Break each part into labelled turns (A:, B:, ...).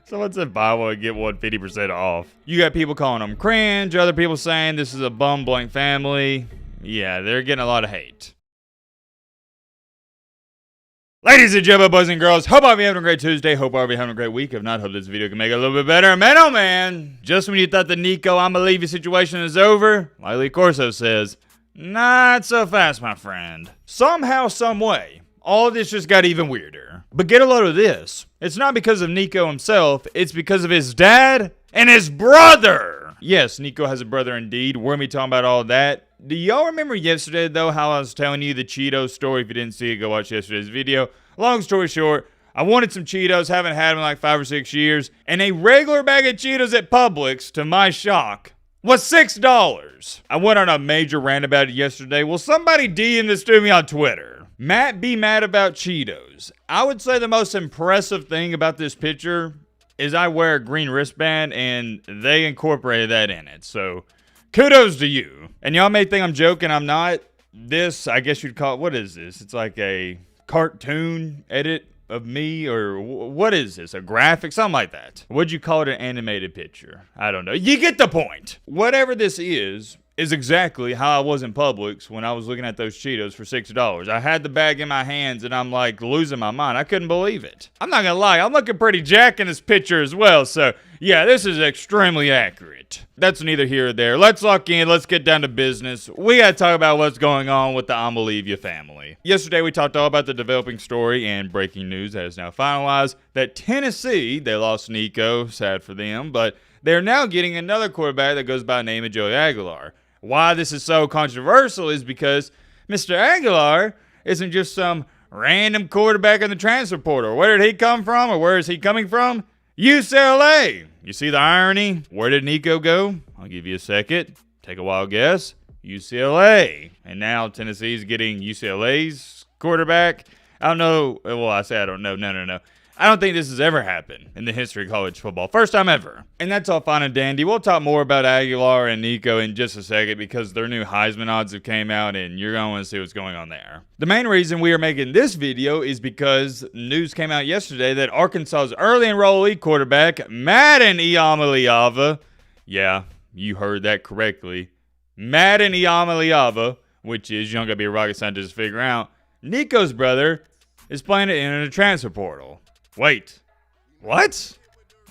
A: Someone said buy one, get one 50% off. You got people calling them cringe, other people saying this is a bum blank family. Yeah, they're getting a lot of hate. Ladies and gentlemen, boys and girls, hope I'll be having a great Tuesday. Hope I'll be having a great week. If not, hope this video can make it a little bit better. Man, oh man, just when you thought the Nico Iamaleava situation is over, like Lee Corso says, not so fast, my friend. Somehow, some way, all this just got even weirder. But get a load of this. It's not because of Nico himself, it's because of his dad and his brother. Yes, Nico has a brother indeed. We're going to be talking about all that. Do y'all remember yesterday, though, how I was telling you the Cheetos story? If you didn't see it, go watch yesterday's video. Long story short, I wanted some Cheetos, haven't had them in like 5 or 6 years, and a regular bag of Cheetos at Publix, to my shock, was $6. I went on a major rant about it yesterday. Will somebody DM this to me on Twitter? Matt be mad about Cheetos. I would say the most impressive thing about this picture is I wear a green wristband, and they incorporated that in it, so kudos to you. And y'all may think I'm joking, I'm not. This, I guess you'd call it, what is this? It's like a cartoon edit of me, or what is this? A graphic? Something like that. Would you call it an animated picture? I don't know. You get the point. Whatever this is exactly how I was in Publix when I was looking at those Cheetos for $6. I had the bag in my hands and I'm like losing my mind. I couldn't believe it. I'm not gonna lie, I'm looking pretty jacked in this picture as well, so yeah, this is extremely accurate. That's neither here or there. Let's lock in, let's get down to business. We gotta talk about what's going on with the Iamaleava family. Yesterday we talked all about the developing story and breaking news that is now finalized that Tennessee, they lost Nico, sad for them, but they're now getting another quarterback that goes by the name of Joey Aguilar. Why this is so controversial is because Mr. Aguilar isn't just some random quarterback in the transfer portal. Where did he come from, or where is he coming from? UCLA. You see the irony? Where did Nico go? I'll give you a second. Take a wild guess. UCLA. And now Tennessee's getting UCLA's quarterback. I don't know. Well, I say I don't know. No. I don't think this has ever happened in the history of college football. First time ever. And that's all fine and dandy. We'll talk more about Aguilar and Nico in just a second because their new Heisman odds have came out and you're going to want to see what's going on there. The main reason we are making this video is because news came out yesterday that Arkansas's early enrollee quarterback, Madden Iamaleava, yeah, you heard that correctly, Madden Iamaleava, which is, you don't got to be a rocket scientist to figure out, Nico's brother is planning to enter the transfer portal. Wait, what?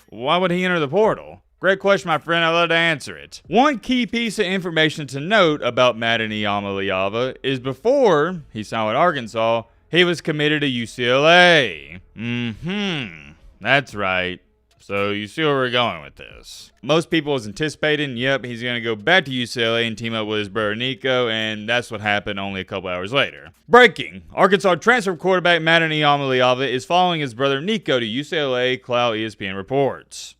A: Why would he enter the portal? Great question, my friend. I'd love to answer it. One key piece of information to note about Madden Iamaleava is before he signed with Arkansas, he was committed to UCLA. That's right. So you see where we're going with this. Most people was anticipating, yep, he's going to go back to UCLA and team up with his brother Nico, and that's what happened only a couple hours later. Breaking. Arkansas transfer quarterback Madden Iamaleava is following his brother Nico to UCLA, Cloud ESPN reports.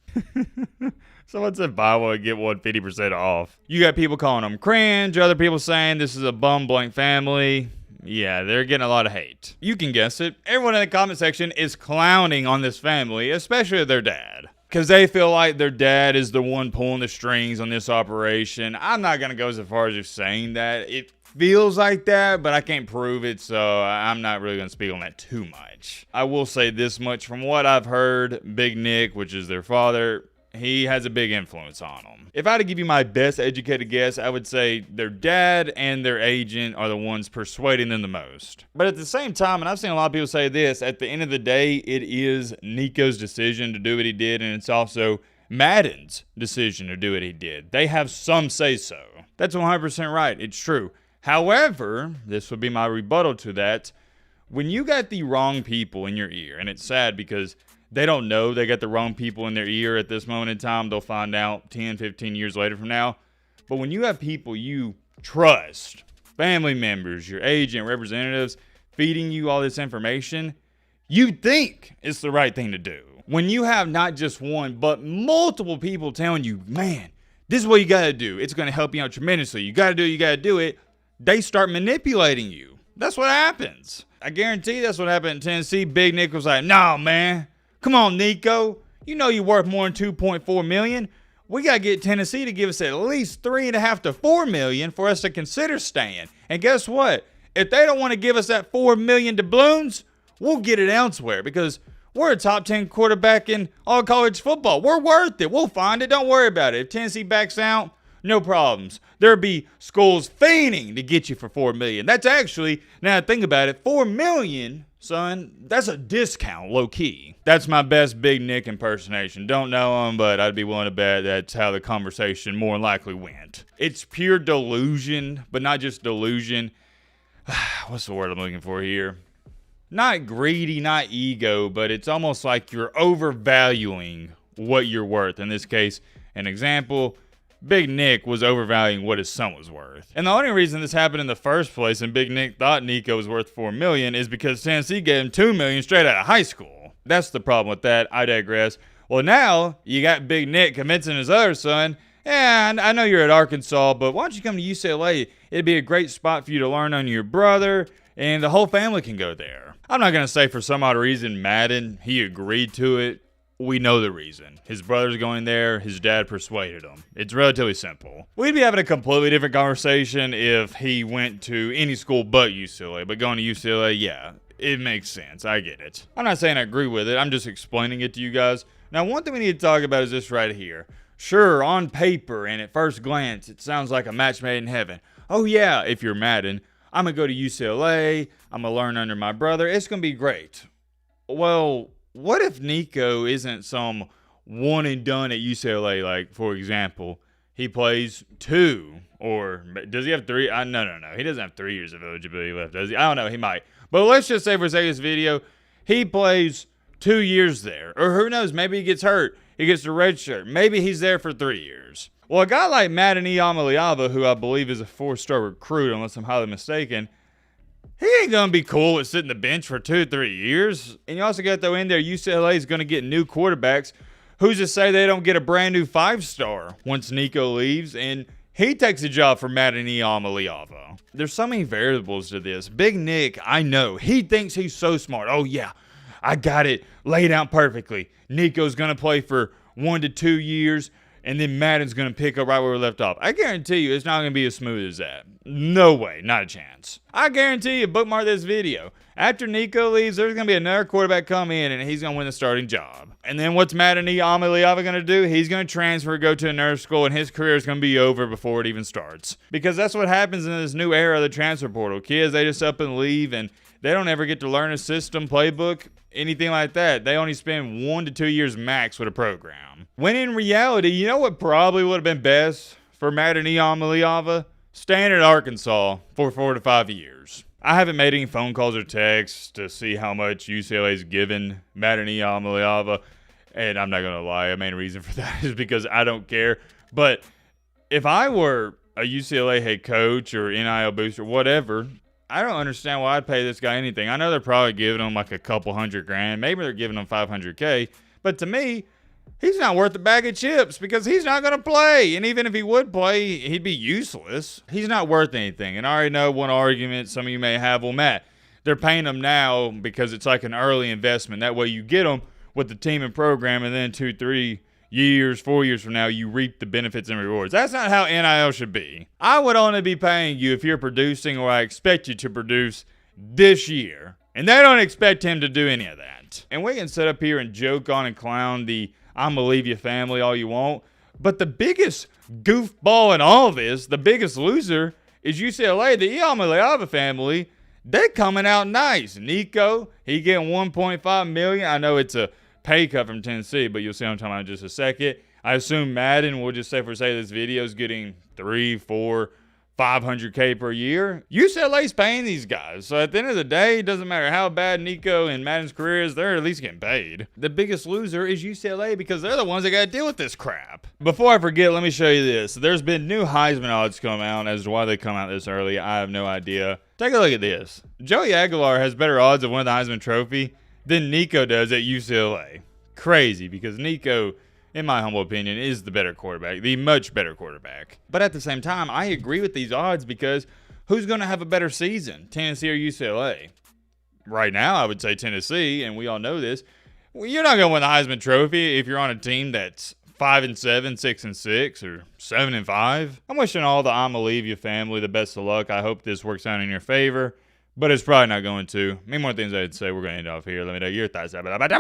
A: Someone said buy one, get one 50% off. You got people calling them cringe, other people saying this is a bum blank family. Yeah, they're getting a lot of hate. You can guess it. Everyone in the comment section is clowning on this family, especially their dad. Because they feel like their dad is the one pulling the strings on this operation. I'm not going to go as far as just saying that. It feels like that, but I can't prove it, so I'm not really going to speak on that too much. I will say this much. From what I've heard, Big Nick, which is their father, he has a big influence on them. If I had to give you my best educated guess, I would say their dad and their agent are the ones persuading them the most. But at the same time, and I've seen a lot of people say this, at the end of the day, it is Nico's decision to do what he did, and it's also Madden's decision to do what he did. They have some say-so. That's 100% right. It's true. However, this would be my rebuttal to that. When you got the wrong people in your ear, and it's sad because they don't know they got the wrong people in their ear at this moment in time. They'll find out 10, 15 years later from now. But when you have people you trust, family members, your agent, representatives, feeding you all this information, you think it's the right thing to do. When you have not just one, but multiple people telling you, man, this is what you got to do. It's going to help you out tremendously. You got to do it. They start manipulating you. That's what happens. I guarantee that's what happened in Tennessee. Big Nick was like, nah, man. Come on, Nico. You know you're worth more than $2.4 million. We got to get Tennessee to give us at least $3.5 to $4 million for us to consider staying. And guess what? If they don't want to give us that $4 million doubloons, we'll get it elsewhere because We're a top 10 quarterback in all college football. We're worth it. We'll find it. Don't worry about it. If Tennessee backs out, no problems. There'll be schools fiending to get you for $4 million. That's actually, now think about it, $4 million, son, that's a discount, low key. That's my best Big Nick impersonation. Don't know him, but I'd be willing to bet that's how the conversation more than likely went. It's pure delusion, but not just delusion. What's the word I'm looking for here? Not greedy, not ego, but it's almost like you're overvaluing what you're worth. In this case, an example, Big Nick was overvaluing what his son was worth. And the only reason this happened in the first place and Big Nick thought Nico was worth $4 million is because Tennessee gave him $2 million straight out of high school. That's the problem with that. I digress. Well, now you got Big Nick convincing his other son, yeah, I know you're at Arkansas, but why don't you come to UCLA? It'd be a great spot for you to learn on your brother, and the whole family can go there. I'm not going to say for some odd reason Madden, he agreed to it. We know the reason. His brother's going there. His dad persuaded him. It's relatively simple. We'd be having a completely different conversation if he went to any school but UCLA. But going to UCLA, yeah, it makes sense. I get it. I'm not saying I agree with it. I'm just explaining it to you guys. Now, one thing we need to talk about is this right here. Sure, on paper and at first glance, it sounds like a match made in heaven. Oh yeah, if you're Madden, I'm going to go to UCLA. I'm going to learn under my brother. It's going to be great. Well, what if Nico isn't some one and done at UCLA? Like, for example, he plays 2, or does he have 3? No. He doesn't have 3 years of eligibility left, does he? I don't know. He might. But let's just say for the sake of this video, he plays 2 years there. Or who knows? Maybe he gets hurt. He gets the red shirt. Maybe he's there for 3 years. Well, a guy like Madden Iamaleava, who I believe is a 4-star recruit, unless I'm highly mistaken, he ain't going to be cool with sitting the bench for 2-3 years. And you also got to throw in there, UCLA is going to get new quarterbacks. Who's to say they don't get a brand new 5-star once Nico leaves and he takes a job for Madden Iamaleava? There's so many variables to this. Big Nick, I know, he thinks he's so smart. Oh, yeah, I got it laid out perfectly. Nico's going to play for 1 to 2 years, and then Madden's going to pick up right where we left off. I guarantee you it's not going to be as smooth as that. No way, not a chance. I guarantee you, bookmark this video. After Nico leaves, there's going to be another quarterback come in, and he's going to win the starting job. And then what's Madden Iamaleava going to do? He's going to transfer, go to another school, and his career is going to be over before it even starts. Because that's what happens in this new era of the transfer portal. Kids, they just up and leave, and they don't ever get to learn a system, playbook, anything like that. They only spend 1 to 2 years max with a program. When in reality, you know what probably would have been best for Madden Iamaleava? Staying at Arkansas for 4 to 5 years. I haven't made any phone calls or texts to see how much UCLA's given Madden Iamaleava, and I'm not going to lie, the main reason for that is because I don't care. But if I were a UCLA head coach or NIL booster, whatever, I don't understand why I'd pay this guy anything. I know they're probably giving him like a couple $100,000. Maybe they're giving him $500K. But to me, he's not worth a bag of chips because he's not going to play. And even if he would play, he'd be useless. He's not worth anything. And I already know one argument some of you may have. Well, Matt, they're paying him now because it's like an early investment. That way you get him with the team and program, and then 2, 3 years, 4 years from now, you reap the benefits and rewards. That's not how NIL should be. I would only be paying you if you're producing or I expect you to produce this year. And they don't expect him to do any of that. And we can sit up here and joke on and clown the Iamaleava family all you want. But the biggest goofball in all of this, the biggest loser, is UCLA. The Iamaleava family, they're coming out nice. Nico, he getting $1.5 million. I know it's a pay cut from Tennessee, but you'll see what I'm talking about in just a second. I assume Madden, we'll just say for say this video is getting 3, 4, $500K per year. UCLA's paying these guys. So at the end of the day, it doesn't matter how bad Nico and Madden's career is, they're at least getting paid. The biggest loser is UCLA because they're the ones that got to deal with this crap. Before I forget, let me show you this. There's been new Heisman odds come out. As to why they come out this early, I have no idea. Take a look at this. Joey Aguilar has better odds of winning the Heisman Trophy than Nico does at UCLA. Crazy, because Nico, in my humble opinion, is the better quarterback, the much better quarterback. But at the same time, I agree with these odds because who's going to have a better season, Tennessee or UCLA? Right now, I would say Tennessee, and we all know this. Well, you're not going to win the Heisman Trophy if you're on a team that's 5-7, 6-6, or 7-5. I'm wishing all the Iamaleava family the best of luck. I hope this works out in your favor, but it's probably not going to. Many more things I'd say. We're going to end off here. Let me know your thoughts about it.